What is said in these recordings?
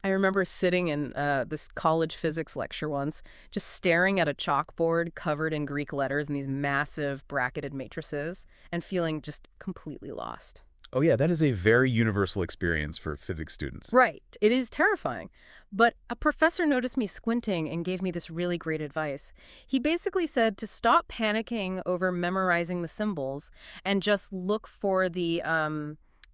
I remember sitting in this college physics lecture once, just staring at a chalkboard covered in Greek letters and these massive bracketed matrices, and feeling just completely lost. Oh yeah, that is a very universal experience for physics students. Right. It is terrifying. But a professor noticed me squinting and gave me this really great advice. He basically said to stop panicking over memorizing the symbols and just look for the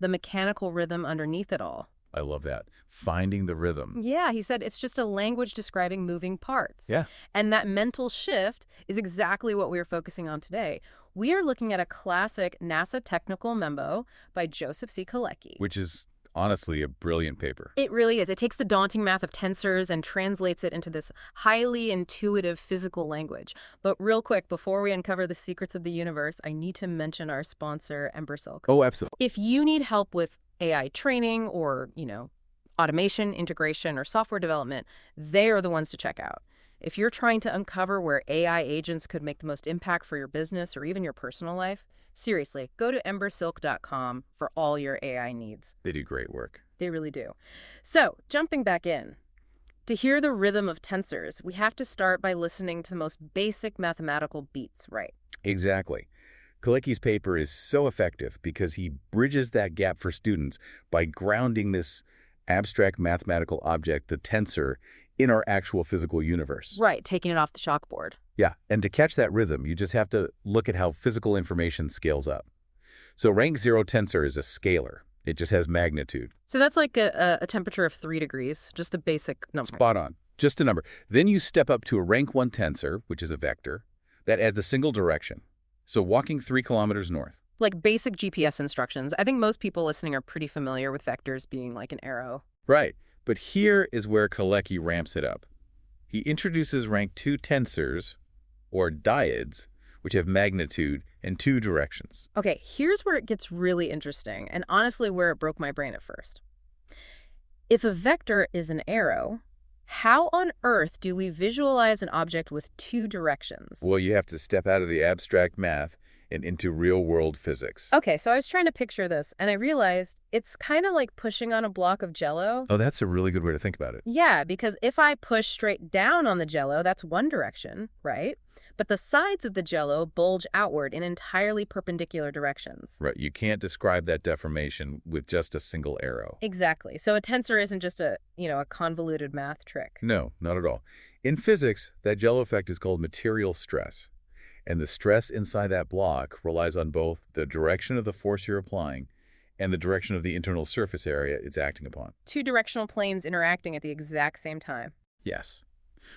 mechanical rhythm underneath it all. I love that. Finding the rhythm. Yeah, he said it's just a language describing moving parts. Yeah. And that mental shift is exactly what we're focusing on today. We are looking at a classic NASA technical memo by Joseph C. Kulecki. Which is honestly a brilliant paper. It really is. It takes the daunting math of tensors and translates it into this highly intuitive physical language. But real quick, before we uncover the secrets of the universe, I need to mention our sponsor, Embersilk. Oh, absolutely. If you need help with AI training or, automation, integration, or software development, they are the ones to check out. If you're trying to uncover where AI agents could make the most impact for your business or even your personal life, seriously, go to embersilk.com for all your AI needs. They do great work. They really do. So, jumping back in, to hear the rhythm of tensors, we have to start by listening to the most basic mathematical beats, right? Exactly. Kulecki's paper is so effective because he bridges that gap for students by grounding this abstract mathematical object, the tensor, in our actual physical universe. Right, taking it off the chalkboard. Yeah, and to catch that rhythm, you just have to look at how physical information scales up. So rank 0 tensor is a scalar. It just has magnitude. So that's like a temperature of 3 degrees, just a basic number. Spot on. Just a number. Then you step up to a rank 1 tensor, which is a vector, that adds a single direction. So walking 3 kilometers north. Like basic GPS instructions. I think most people listening are pretty familiar with vectors being like an arrow. Right. But here is where Kulecki ramps it up. He introduces rank 2 tensors, or diodes, which have magnitude in 2 directions. Okay, here's where it gets really interesting, and honestly where it broke my brain at first. If a vector is an arrow, how on earth do we visualize an object with 2 directions? Well, you have to step out of the abstract math and into real-world physics. Okay, so I was trying to picture this, and I realized it's kind of like pushing on a block of Jell-O. Oh, that's a really good way to think about it. Yeah, because if I push straight down on the Jell-O, that's one direction, right? But the sides of the Jell-O bulge outward in entirely perpendicular directions. Right, you can't describe that deformation with just a single arrow. Exactly. So a tensor isn't just a convoluted math trick. No, not at all. In physics, that Jell-O effect is called material stress. And the stress inside that block relies on both the direction of the force you're applying and the direction of the internal surface area it's acting upon. 2 directional planes interacting at the exact same time. Yes.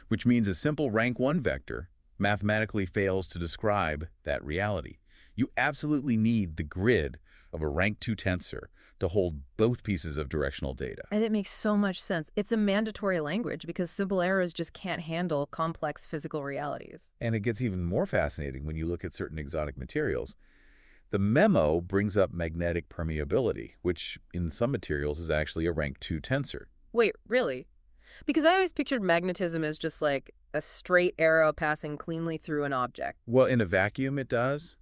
Which means a simple rank 1 vector mathematically fails to describe that reality. You absolutely need the grid of a rank 2 tensor to hold both pieces of directional data. And it makes so much sense. It's a mandatory language because simple arrows just can't handle complex physical realities. And it gets even more fascinating when you look at certain exotic materials. The memo brings up magnetic permeability, which in some materials is actually a rank 2 tensor. Wait, really? Because I always pictured magnetism as just like a straight arrow passing cleanly through an object. Well, in a vacuum it does,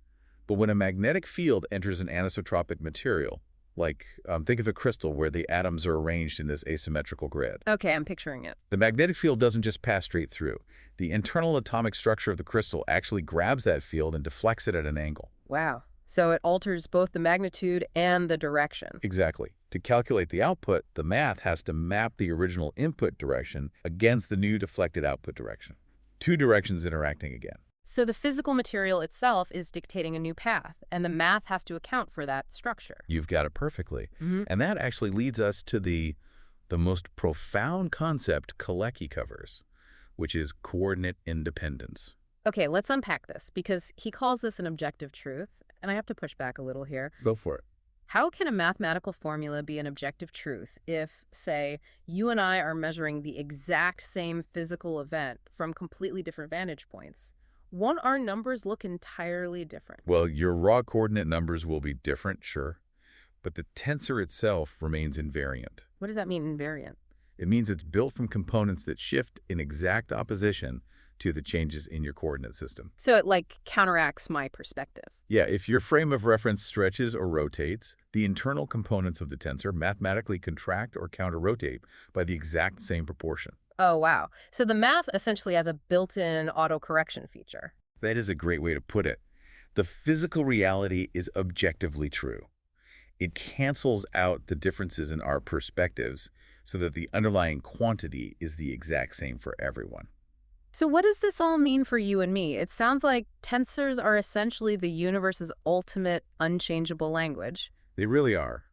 but when a magnetic field enters an anisotropic material, like think of a crystal where the atoms are arranged in this asymmetrical grid. Okay, I'm picturing it. The magnetic field doesn't just pass straight through. The internal atomic structure of the crystal actually grabs that field and deflects it at an angle. Wow. So it alters both the magnitude and the direction. Exactly. To calculate the output, the math has to map the original input direction against the new deflected output direction. 2 directions interacting again. So the physical material itself is dictating a new path, and the math has to account for that structure. You've got it perfectly. Mm-hmm. And that actually leads us to the most profound concept Kulecki covers, which is coordinate independence. Okay, let's unpack this, because he calls this an objective truth, and I have to push back a little here. Go for it. How can a mathematical formula be an objective truth if, say, you and I are measuring the exact same physical event from completely different vantage points? Won't our numbers look entirely different? Well, your raw coordinate numbers will be different, sure, but the tensor itself remains invariant. What does that mean, invariant? It means it's built from components that shift in exact opposition to the changes in your coordinate system. So it like counteracts my perspective. Yeah, if your frame of reference stretches or rotates, the internal components of the tensor mathematically contract or counter-rotate by the exact same proportion. Oh, wow. So the math essentially has a built-in auto-correction feature. That is a great way to put it. The physical reality is objectively true. It cancels out the differences in our perspectives so that the underlying quantity is the exact same for everyone. So what does this all mean for you and me? It sounds like tensors are essentially the universe's ultimate unchangeable language. They really are.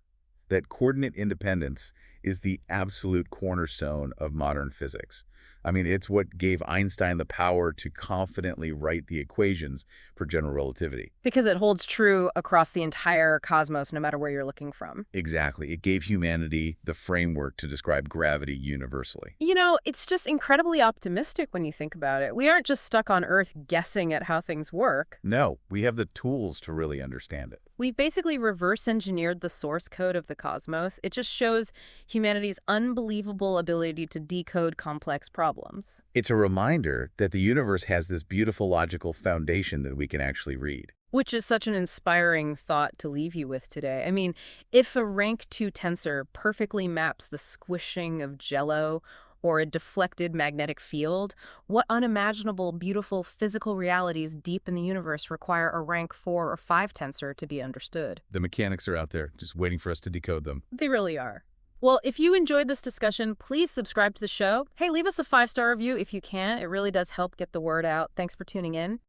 That coordinate independence is the absolute cornerstone of modern physics. I mean, it's what gave Einstein the power to confidently write the equations for general relativity. Because it holds true across the entire cosmos, no matter where you're looking from. Exactly. It gave humanity the framework to describe gravity universally. You know, it's just incredibly optimistic when you think about it. We aren't just stuck on Earth guessing at how things work. No, we have the tools to really understand it. We've basically reverse engineered the source code of the cosmos. It just shows humanity's unbelievable ability to decode complex problems. It's a reminder that the universe has this beautiful logical foundation that we can actually read. Which is such an inspiring thought to leave you with today. I mean, if a rank 2 tensor perfectly maps the squishing of jello or a deflected magnetic field, what unimaginable, beautiful physical realities deep in the universe require a rank 4 or 5 tensor to be understood? The mechanics are out there, just waiting for us to decode them. They really are. Well, if you enjoyed this discussion, please subscribe to the show. Hey, leave us a 5-star review if you can. It really does help get the word out. Thanks for tuning in.